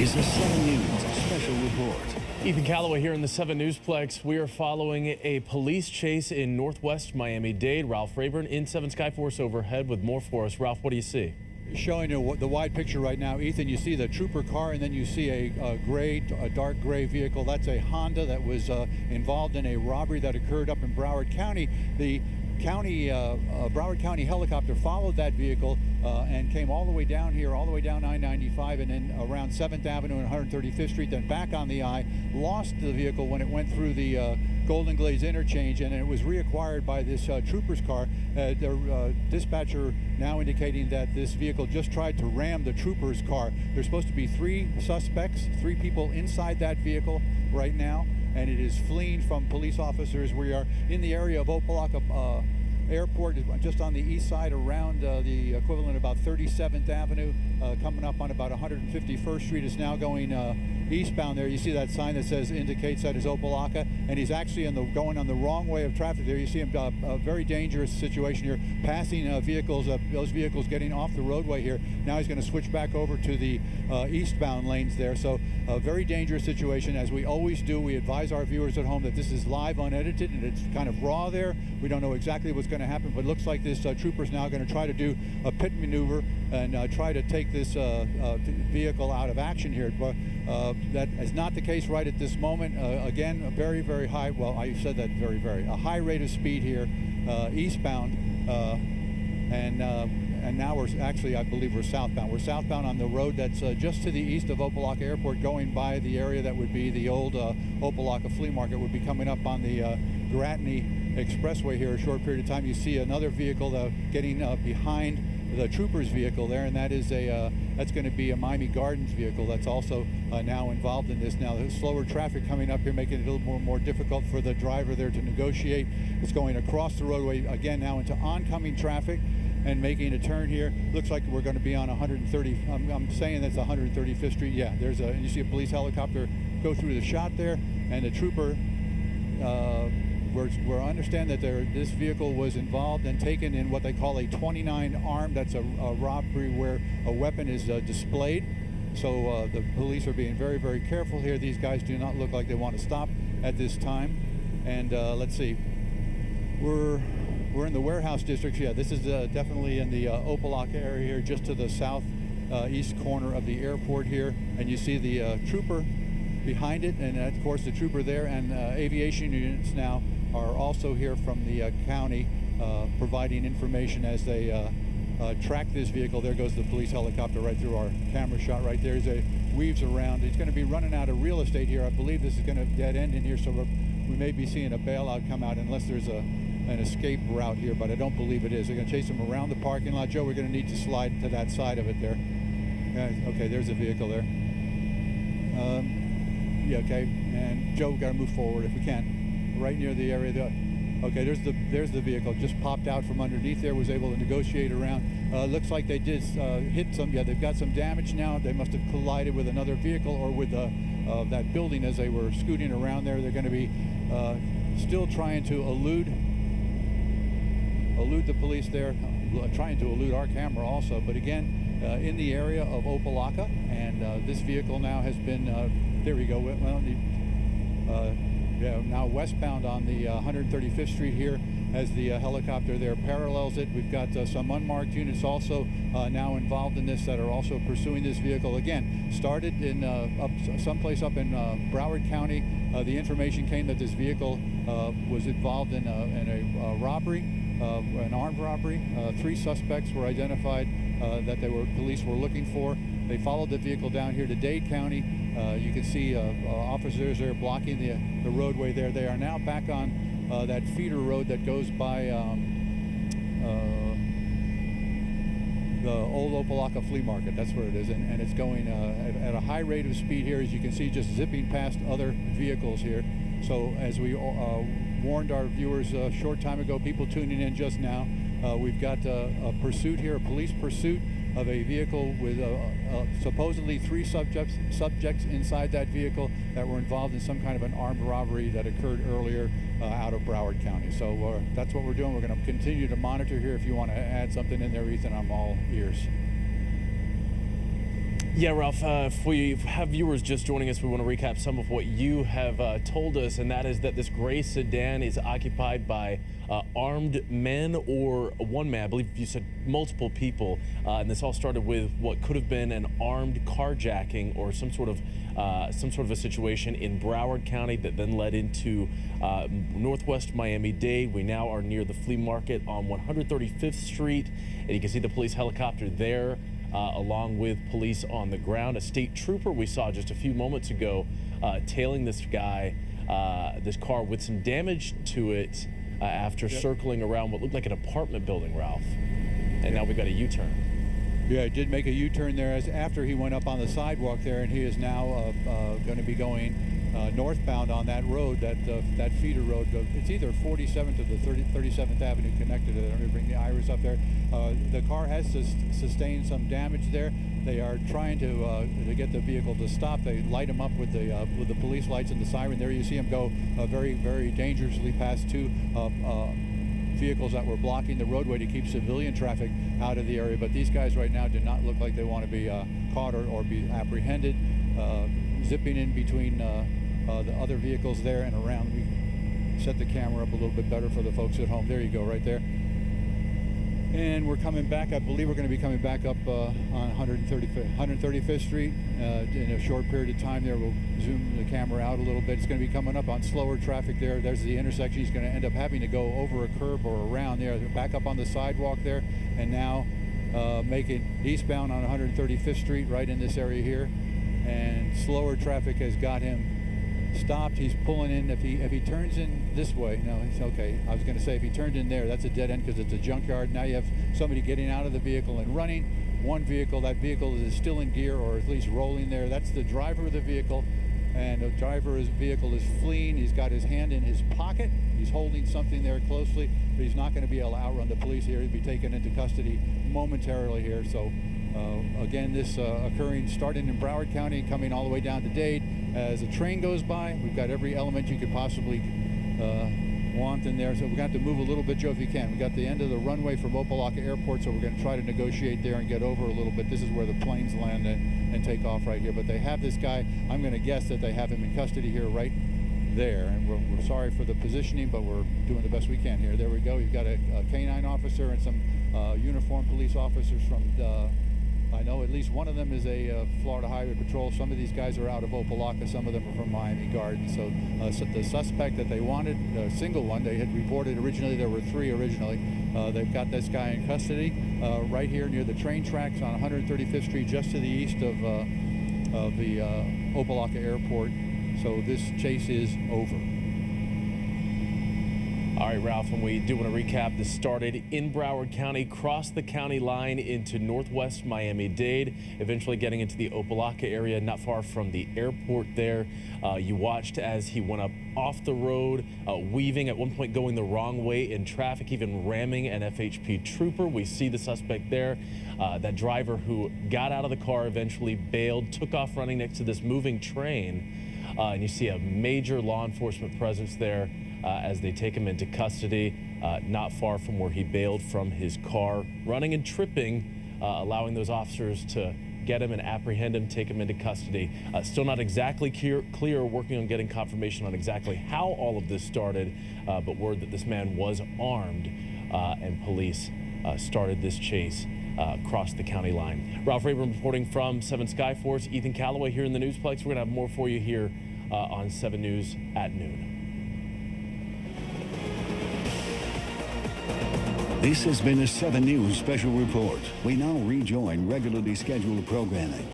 is the 7 News Special Report. Ethan Calloway here in the 7 Newsplex. We are following a police chase in northwest Miami-Dade. Ralph Rayburn in 7 Skyforce overhead with more for us. Ralph, what do you see? Showing you the wide picture right now, Ethan, you see the trooper car, and then you see a dark gray vehicle. That's a Honda that was involved in a robbery that occurred up in Broward County. The Broward County helicopter followed that vehicle and came all the way down here, all the way down I-95, and then around 7th Avenue and 135th Street, then back on the I, lost the vehicle when it went through the Golden Glades interchange, and it was reacquired by this trooper's car. The dispatcher now indicating that this vehicle just tried to ram the trooper's car. There's supposed to be 3 suspects, 3 people inside that vehicle right now, and it is fleeing from police officers. We are in the area of Opelika Airport, just on the east side, around the equivalent of about 37th Avenue, coming up on about 151st Street. Is now going eastbound there. You see that sign that says, indicates that is Opelika, and he's actually going on the wrong way of traffic there. You see him, a very dangerous situation here, passing vehicles, those vehicles getting off the roadway here. Now he's going to switch back over to the eastbound lanes there. So a very dangerous situation. As we always do, we advise our viewers at home that this is live, unedited, and it's kind of raw there. We don't know exactly what's going to happen, but it looks like this trooper's now going to try to do a pit maneuver and try to take this vehicle out of action here. But that is not the case right at this moment. Again, a very, very high, well, I said that a high rate of speed here eastbound, and now we're actually, I believe we're southbound. We're southbound on the road that's just to the east of Opelika Airport, going by the area that would be the old Opelika Flea Market. Would be coming up on the Gratney Expressway here a short period of time. You see another vehicle getting behind the trooper's vehicle there, and that is that's going to be a Miami Gardens vehicle that's also now involved in this. Now, the slower traffic coming up here, making it a little more difficult for the driver there to negotiate. It's going across the roadway again now into oncoming traffic and making a turn here. Looks like we're going to be on 130. I'm saying that's 135th Street. Yeah, there's you see a police helicopter go through the shot there, and the trooper. We understand that this vehicle was involved and taken in what they call a 29 arm. That's a robbery where a weapon is displayed. So the police are being very, very careful here. These guys do not look like they want to stop at this time. And let's see, we're in the warehouse district. Yeah, this is definitely in the Opelika area here, just to the south east corner of the airport here. And you see the trooper behind it, and of course the trooper there, and aviation units now are also here from the county providing information as they track this vehicle. There goes the police helicopter right through our camera shot right there. As it weaves around, it's going to be running out of real estate here. I believe this is going to dead end in here, so we may be seeing a bailout come out unless there's an escape route here, but I don't believe it is. They're going to chase them around the parking lot. Joe, we're going to need to slide to that side of it there. Okay, there's a vehicle there. Yeah, okay, and Joe, we've got to move forward if we can. Right near the area there. Okay, there's the vehicle. Just popped out from underneath there, was able to negotiate around. Looks like they did hit some, yeah, they've got some damage now. They must have collided with another vehicle or with that building as they were scooting around there. They're going to be still trying to elude the police there, trying to elude our camera also. But again, in the area of Opelika, and this vehicle now has been, there we go, well, yeah, now westbound on the 135th Street here as the helicopter there parallels it. We've got some unmarked units also now involved in this that are also pursuing this vehicle. Again, started in someplace up in Broward County. The information came that this vehicle was involved in a robbery, an armed robbery. 3 suspects were identified that police were looking for. They followed the vehicle down here to Dade County. You can see officers there blocking the roadway there. They are now back on that feeder road that goes by the old Opelika Flea Market. That's where it is, and it's going at a high rate of speed here, as you can see, just zipping past other vehicles here. So as we warned our viewers a short time ago, people tuning in just now, we've got a pursuit here, a police pursuit of a vehicle with supposedly 3 subjects inside that vehicle that were involved in some kind of an armed robbery that occurred earlier out of Broward County. So that's what we're doing. We're going to continue to monitor here. If you want to add something in there, Ethan, I'm all ears. Yeah, Ralph, if we have viewers just joining us, we want to recap some of what you have told us, and that is that this gray sedan is occupied by armed men or one man. I believe you said multiple people, and this all started with what could have been an armed carjacking or some sort of a situation in Broward County that then led into northwest Miami-Dade. We now are near the flea market on 135th Street, and you can see the police helicopter there. Along with police on the ground. A state trooper we saw just a few moments ago tailing this guy, this car with some damage to it after circling around what looked like an apartment building, Ralph. And now we've got a U-turn. Yeah, he did make a U-turn there after he went up on the sidewalk there, and he is now going to be going northbound on that road, that feeder road. It's either 47th or the 37th Avenue connected to it. Let me bring the iris up there. The car has sustained some damage there. They are trying to get the vehicle to stop. They light him up with the police lights and the siren. There you see him go very, very dangerously past two vehicles that were blocking the roadway to keep civilian traffic out of the area. But these guys right now do not look like they want to be caught or be apprehended. Zipping in between the other vehicles there and around. We set the camera up a little bit better for the folks at home. There you go, right there. And we're coming back. I believe we're going to be coming back up on 135th Street in a short period of time there. We'll zoom the camera out a little bit. It's going to be coming up on slower traffic there. There's the intersection. He's going to end up having to go over a curb or around there. Back up on the sidewalk there, and now making eastbound on 135th Street right in this area here. And slower traffic has got him stopped. He's pulling in. If he turns in this way, no, he's okay. I was going to say if he turned in there, that's a dead end because it's a junkyard. Now you have somebody getting out of the vehicle and running. One vehicle, that vehicle is still in gear or at least rolling there. That's the driver of the vehicle, and the driver of his vehicle is fleeing. He's got his hand in his pocket. He's holding something there closely, but he's not going to be able to outrun the police here. He'll be taken into custody momentarily here. So again, this occurring starting in Broward County, coming all the way down to Dade. As a train goes by, we've got every element you could possibly want in there. So we're going to have to move a little bit, Joe, if you can. We got the end of the runway from Opa-locka Airport, so we're going to try to negotiate there and get over a little bit. This is where the planes land and take off right here. But they have this guy. I'm going to guess that they have him in custody here right there. And we're sorry for the positioning, but we're doing the best we can here. There we go. You've got a canine officer and some uniformed police officers from I know at least one of them is a Florida Highway Patrol. Some of these guys are out of Opa-locka. Some of them are from Miami Gardens. So the suspect that they wanted, a single one, they had reported originally there were 3 originally. They've got this guy in custody right here near the train tracks on 135th Street, just to the east of the Opa-locka Airport. So this chase is over. All right, Ralph, and we do want to recap. This started in Broward County, crossed the county line into northwest Miami-Dade, eventually getting into the Opa-locka area, not far from the airport there. You watched as he went up off the road, weaving, at one point going the wrong way in traffic, even ramming an FHP trooper. We see the suspect there. That driver who got out of the car eventually bailed, took off running next to this moving train. And you see a major law enforcement presence there as they take him into custody, not far from where he bailed from his car, running and tripping, allowing those officers to get him and apprehend him, take him into custody. Still not exactly clear, working on getting confirmation on exactly how all of this started, but word that this man was armed, and police started this chase across the county line. Ralph Rayburn reporting from 7 Skyforce. Ethan Calloway here in the Newsplex. We're going to have more for you here on 7 News at noon. This has been a 7 News special report. We now rejoin regularly scheduled programming.